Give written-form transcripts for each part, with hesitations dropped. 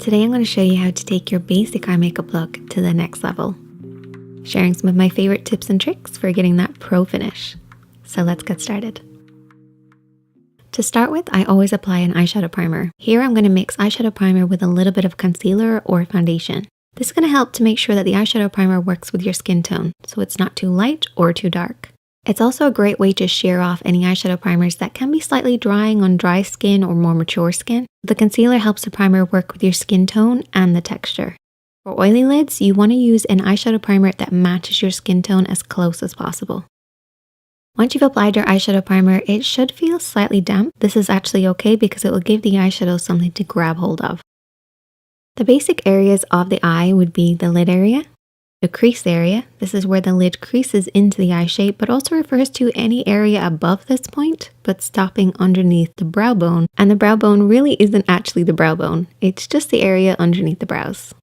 Today I'm going to show you how to take your basic eye makeup look to the next level, sharing some of my favorite tips and tricks for getting that pro finish. So let's get started. To start with, I always apply an eyeshadow primer. Here I'm going to mix eyeshadow primer with a little bit of concealer or foundation. This is going to help to make sure that the eyeshadow primer works with your skin tone, so it's not too light or too dark. It's also a great way to shear off any eyeshadow primers that can be slightly drying on dry skin or more mature skin. The concealer helps the primer work with your skin tone and the texture. For oily lids, you want to use an eyeshadow primer that matches your skin tone as close as possible. Once you've applied your eyeshadow primer, it should feel slightly damp. This is actually okay because it will give the eyeshadow something to grab hold of. The basic areas of the eye would be the lid area, the crease area. This is where the lid creases into the eye shape, but also refers to any area above this point, but stopping underneath the brow bone. And the brow bone really isn't actually the brow bone. It's just the area underneath the brows.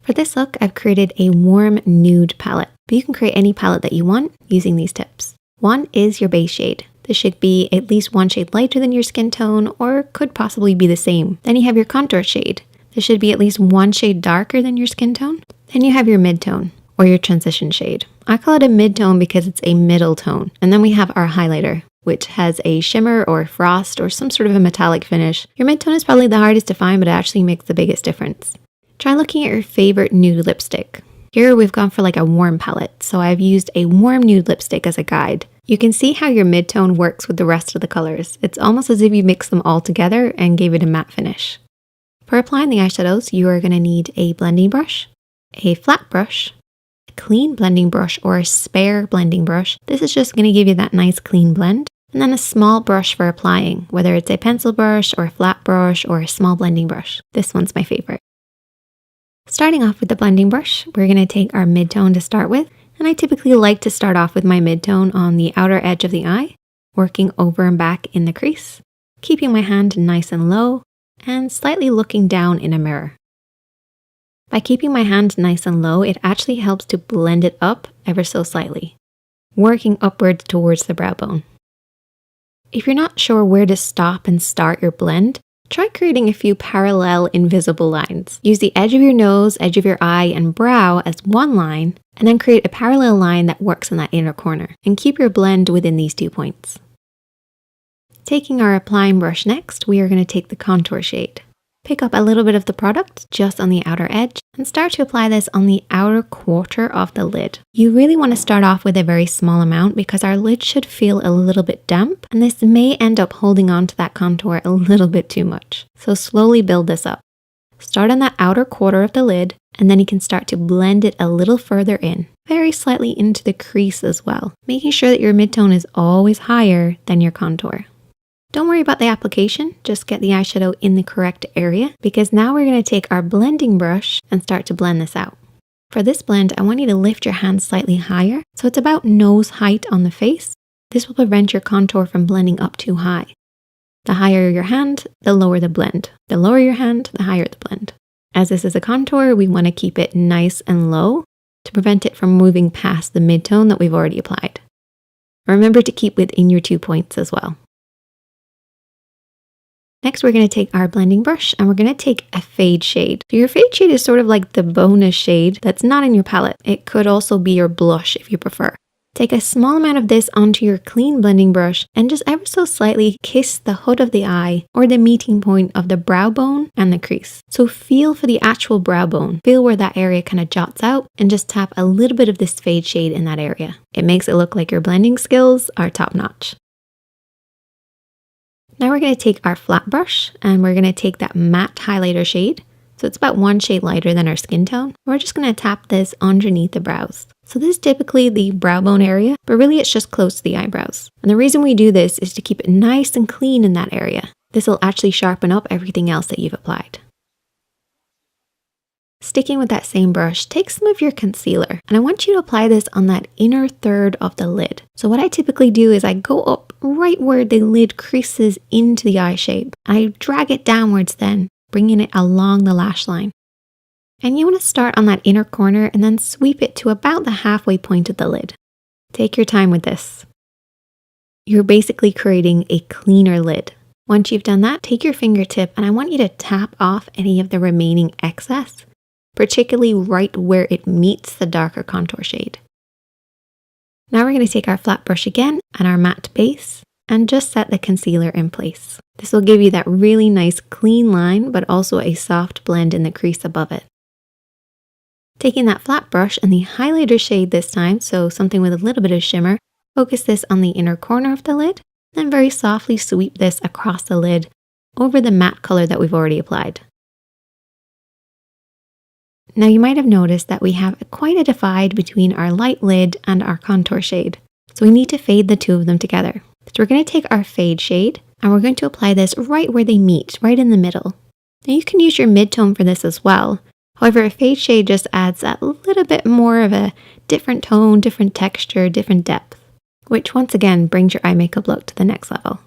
For this look, I've created a warm nude palette, but you can create any palette that you want using these tips. One is your base shade. This should be at least one shade lighter than your skin tone, or could possibly be the same. Then you have your contour shade. This should be at least one shade darker than your skin tone. Then you have your mid-tone, or your transition shade. I call it a mid-tone because it's a middle tone. And then we have our highlighter, which has a shimmer or frost or some sort of a metallic finish. Your mid-tone is probably the hardest to find, but it actually makes the biggest difference. Try looking at your favorite nude lipstick. Here we've gone for like a warm palette, so I've used a warm nude lipstick as a guide. You can see how your mid-tone works with the rest of the colors. It's almost as if you mix them all together and gave it a matte finish. For applying the eyeshadows, you are going to need a blending brush, a flat brush, a clean blending brush or a spare blending brush. This is just going to give you that nice clean blend. And then a small brush for applying, whether it's a pencil brush or a flat brush or a small blending brush. This one's my favorite. Starting off with the blending brush, we're going to take our mid-tone to start with. And I typically like to start off with my mid-tone on the outer edge of the eye, working over and back in the crease, keeping my hand nice and low, and slightly looking down in a mirror. By keeping my hand nice and low, it actually helps to blend it up ever so slightly, working upwards towards the brow bone. If you're not sure where to stop and start your blend, try creating a few parallel invisible lines. Use the edge of your nose, edge of your eye, and brow as one line, and then create a parallel line that works in that inner corner, and keep your blend within these 2 points. Taking our applying brush next, we are going to take the contour shade. Pick up a little bit of the product just on the outer edge and start to apply this on the outer quarter of the lid. You really want to start off with a very small amount because our lid should feel a little bit damp and this may end up holding on to that contour a little bit too much. So slowly build this up. Start on that outer quarter of the lid and then you can start to blend it a little further in, very slightly into the crease as well, making sure that your mid-tone is always higher than your contour. Don't worry about the application, just get the eyeshadow in the correct area because now we're going to take our blending brush and start to blend this out. For this blend, I want you to lift your hand slightly higher so it's about nose height on the face. This will prevent your contour from blending up too high. The higher your hand, the lower the blend. The lower your hand, the higher the blend. As this is a contour, we want to keep it nice and low to prevent it from moving past the mid-tone that we've already applied. Remember to keep within your 2 points as well. Next, we're going to take our blending brush and we're going to take a fade shade. So your fade shade is sort of like the bonus shade that's not in your palette. It could also be your blush if you prefer. Take a small amount of this onto your clean blending brush and just ever so slightly kiss the hood of the eye or the meeting point of the brow bone and the crease. So feel for the actual brow bone. Feel where that area kind of jots out and just tap a little bit of this fade shade in that area. It makes it look like your blending skills are top notch. Now we're going to take our flat brush and we're going to take that matte highlighter shade. So it's about 1 shade lighter than our skin tone. We're just going to tap this underneath the brows. So this is typically the brow bone area, but really it's just close to the eyebrows. And the reason we do this is to keep it nice and clean in that area. This will actually sharpen up everything else that you've applied. Sticking with that same brush, take some of your concealer and I want you to apply this on that inner third of the lid. So what I typically do is I go up right where the lid creases into the eye shape. I drag it downwards then, bringing it along the lash line. And you want to start on that inner corner and then sweep it to about the halfway point of the lid. Take your time with this. You're basically creating a cleaner lid. Once you've done that, take your fingertip and I want you to tap off any of the remaining excess, particularly right where it meets the darker contour shade. Now we're going to take our flat brush again and our matte base and just set the concealer in place. This will give you that really nice clean line, but also a soft blend in the crease above it. Taking that flat brush and the highlighter shade this time, so something with a little bit of shimmer, focus this on the inner corner of the lid, then very softly sweep this across the lid over the matte color that we've already applied. Now you might have noticed that we have quite a divide between our light lid and our contour shade. So we need to fade the two of them together. So we're going to take our fade shade and we're going to apply this right where they meet, right in the middle. Now you can use your mid-tone for this as well. However, a fade shade just adds that little bit more of a different tone, different texture, different depth, which once again brings your eye makeup look to the next level.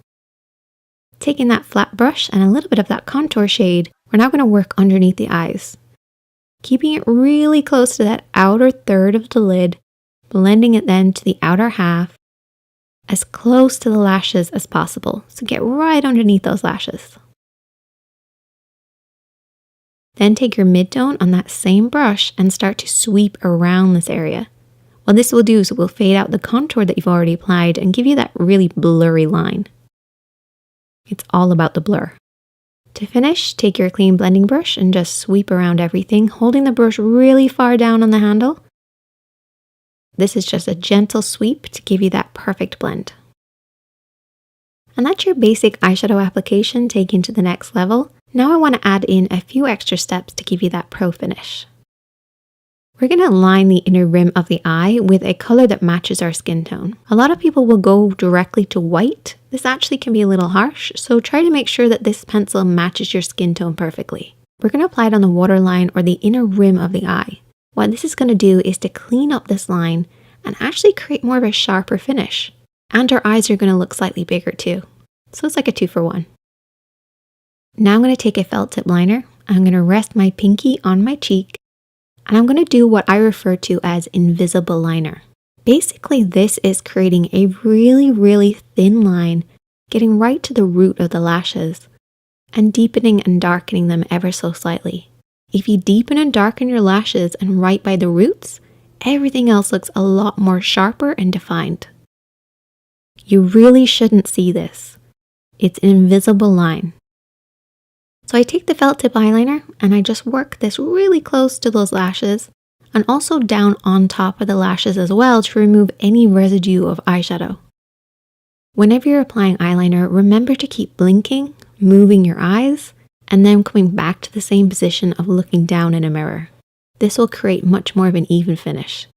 Taking that flat brush and a little bit of that contour shade, we're now going to work underneath the eyes. Keeping it really close to that outer third of the lid, blending it then to the outer half, as close to the lashes as possible. So get right underneath those lashes. Then take your mid-tone on that same brush and start to sweep around this area. What this will do is it will fade out the contour that you've already applied and give you that really blurry line. It's all about the blur. To finish, take your clean blending brush and just sweep around everything, holding the brush really far down on the handle. This is just a gentle sweep to give you that perfect blend. And that's your basic eyeshadow application taken to the next level. Now I want to add in a few extra steps to give you that pro finish. We're going to line the inner rim of the eye with a color that matches our skin tone. A lot of people will go directly to white. This actually can be a little harsh, so try to make sure that this pencil matches your skin tone perfectly. We're going to apply it on the waterline or the inner rim of the eye. What this is going to do is to clean up this line and actually create more of a sharper finish. And our eyes are going to look slightly bigger too. So it's like a 2-for-1. Now I'm going to take a felt tip liner. I'm going to rest my pinky on my cheek. And I'm going to do what I refer to as invisible liner. Basically, this is creating a really thin line, getting right to the root of the lashes, and deepening and darkening them ever so slightly. If you deepen and darken your lashes and right by the roots, everything else looks a lot more sharper and defined. You really shouldn't see this. It's an invisible line. So I take the felt tip eyeliner and I just work this really close to those lashes and also down on top of the lashes as well to remove any residue of eyeshadow. Whenever you're applying eyeliner, remember to keep blinking, moving your eyes, and then coming back to the same position of looking down in a mirror. This will create much more of an even finish.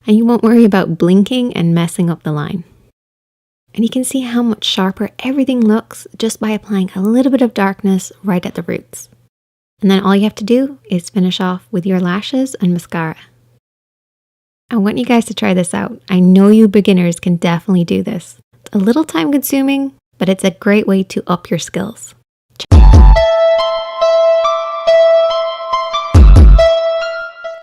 And you won't worry about blinking and messing up the line. And you can see how much sharper everything looks just by applying a little bit of darkness right at the roots. And then all you have to do is finish off with your lashes and mascara. I want you guys to try this out. I know you beginners can definitely do this. It's a little time consuming, but it's a great way to up your skills.